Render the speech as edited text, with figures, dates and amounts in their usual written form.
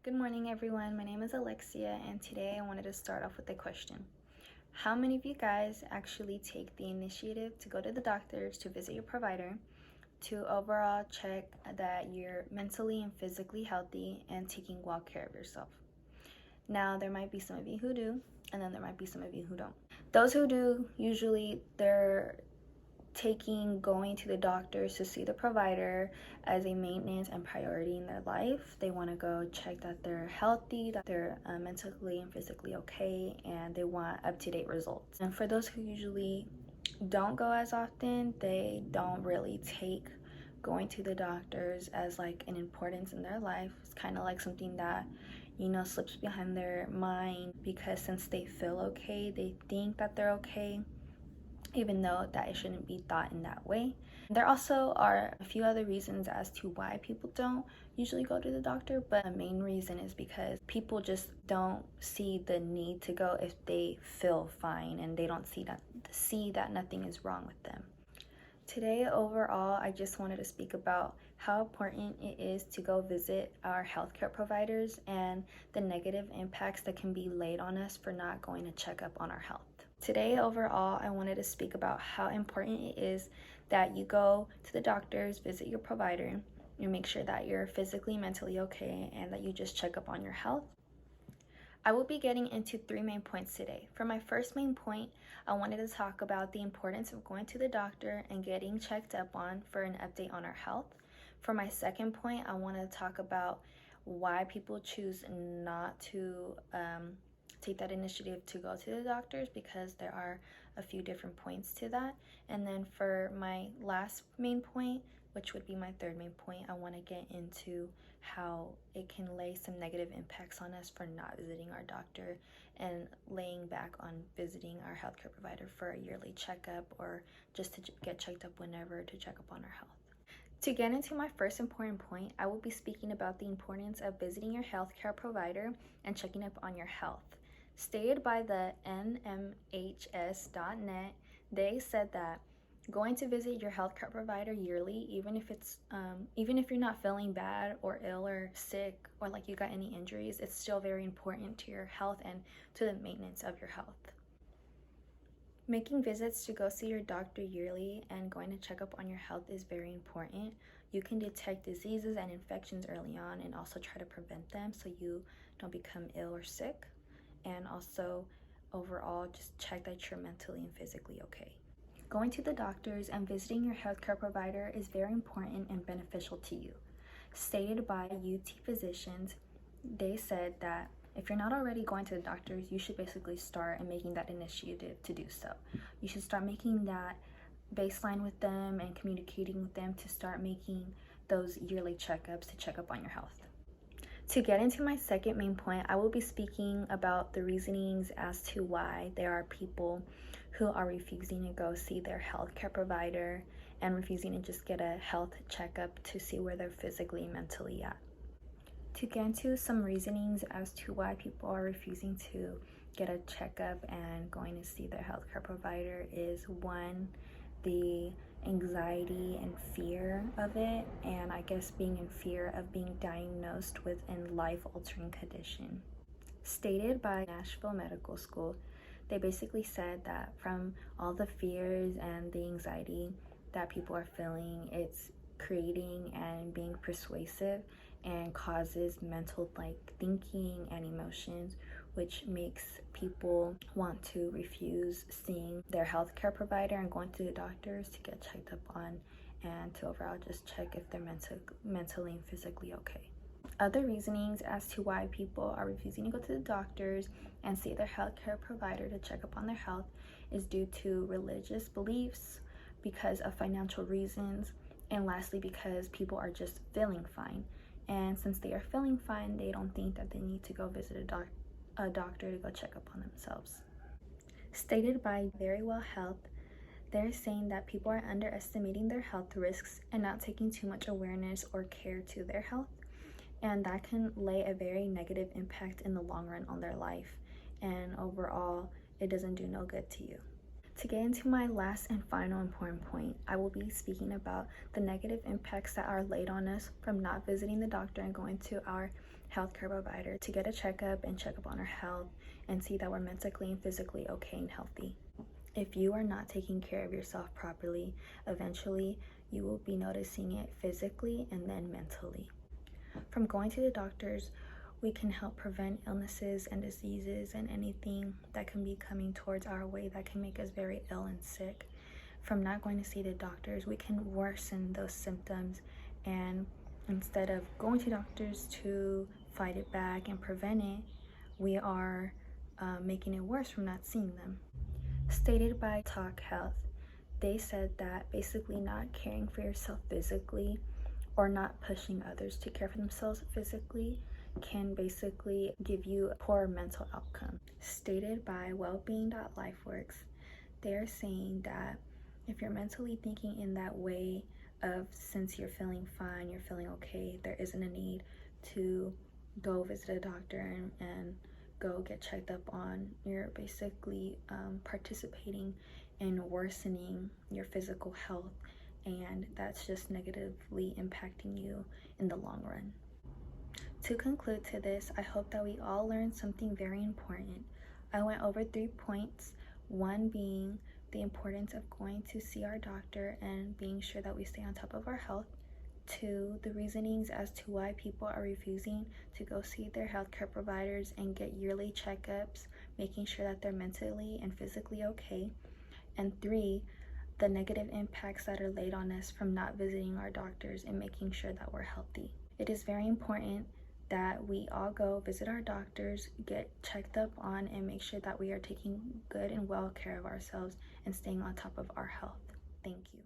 Good morning, everyone. My name is Alexia, and today I wanted to start off with a question. How many of you guys actually take the initiative to go to the doctors, to visit your provider, to overall check that you're mentally and physically healthy and taking well care of yourself? Now, there might be some of you who do, and then there might be some of you who don't. Those who do, usually they're taking going to the doctors to see the provider as a maintenance and priority in their life. They want to go check that they're healthy, that they're mentally and physically okay, and they want up-to-date results. And for those who usually don't go as often, they don't really take going to the doctors as like an importance in their life. It's kind of like something that slips behind their mind, because since they feel okay, they think that they're okay, even though that it shouldn't be thought in that way. There also are a few other reasons as to why people don't usually go to the doctor, but the main reason is because people just don't see the need to go if they feel fine and they don't see that nothing is wrong with them. Today, overall, I just wanted to speak about how important it is to go visit our healthcare providers and the negative impacts that can be laid on us for not going to check up on our health. Today, overall, I wanted to speak about how important it is that you go to the doctors, visit your provider, and make sure that you're physically, mentally okay, and that you just check up on your health. I will be getting into 3 main points today. For my first main point, I wanted to talk about the importance of going to the doctor and getting checked up on for an update on our health. For my second point, I want to talk about why people choose not to take that initiative to go to the doctors, because there are a few different points to that. And then for my last main point, which would be my third main point, I want to get into how it can lay some negative impacts on us for not visiting our doctor and laying back on visiting our healthcare provider for a yearly checkup, or just to get checked up whenever to check up on our health. To get into my first important point, I will be speaking about the importance of visiting your healthcare provider and checking up on your health. Stated by the NMHS.net, they said that going to visit your healthcare provider yearly, even if you're not feeling bad or ill or sick, or like you got any injuries, it's still very important to your health and to the maintenance of your health. Making visits to go see your doctor yearly and going to check up on your health is very important. You can detect diseases and infections early on and also try to prevent them so you don't become ill or sick. And also, overall, just check that you're mentally and physically okay. Going to the doctors and visiting your healthcare provider is very important and beneficial to you. Stated by UT physicians, they said that if you're not already going to the doctors, you should basically start and making that initiative to do so. You should start making that baseline with them and communicating with them to start making those yearly checkups to check up on your health. To get into my second main point, I will be speaking about the reasonings as to why there are people who are refusing to go see their healthcare provider and refusing to just get a health checkup to see where they're physically and mentally at. To get into some reasonings as to why people are refusing to get a checkup and going to see their healthcare provider is, one, the anxiety and fear of it, and I guess being in fear of being diagnosed with a life-altering condition. Stated by Nashville Medical School, they basically said that from all the fears and the anxiety that people are feeling, it's creating and being persuasive and causes mental thinking and emotions, which makes people want to refuse seeing their healthcare provider and going to the doctors to get checked up on, and to overall just check if they're mentally and physically okay. Other reasonings as to why people are refusing to go to the doctors and see their healthcare provider to check up on their health is due to religious beliefs, because of financial reasons, and lastly because people are just feeling fine. And since they are feeling fine, they don't think that they need to go visit a doctor to go check up on themselves. Stated by Verywell Health, they're saying that people are underestimating their health risks and not taking too much awareness or care to their health, and that can lay a very negative impact in the long run on their life, and overall, it doesn't do no good to you. To get into my last and final important point, I will be speaking about the negative impacts that are laid on us from not visiting the doctor and going to our healthcare provider to get a checkup and check up on our health and see that we're mentally and physically okay and healthy. If you are not taking care of yourself properly, eventually you will be noticing it physically and then mentally. From going to the doctors, we can help prevent illnesses and diseases and anything that can be coming towards our way that can make us very ill and sick. From not going to see the doctors, we can worsen those symptoms, and instead of going to doctors to fight it back and prevent it, we are making it worse from not seeing them. Stated by Talk Health, they said that basically not caring for yourself physically or not pushing others to care for themselves physically can basically give you a poor mental outcome. Stated by Wellbeing.Lifeworks, they're saying that if you're mentally thinking in that way of since you're feeling fine, you're feeling okay, there isn't a need to go visit a doctor and go get checked up on, you're basically participating in worsening your physical health, and that's just negatively impacting you in the long run. To conclude to this, I hope that we all learned something very important. I went over 3 points, one being the importance of going to see our doctor and being sure that we stay on top of our health. 2, the reasonings as to why people are refusing to go see their healthcare providers and get yearly checkups, making sure that they're mentally and physically okay. And 3, the negative impacts that are laid on us from not visiting our doctors and making sure that we're healthy. It is very important that we all go visit our doctors, get checked up on, and make sure that we are taking good and well care of ourselves and staying on top of our health. Thank you.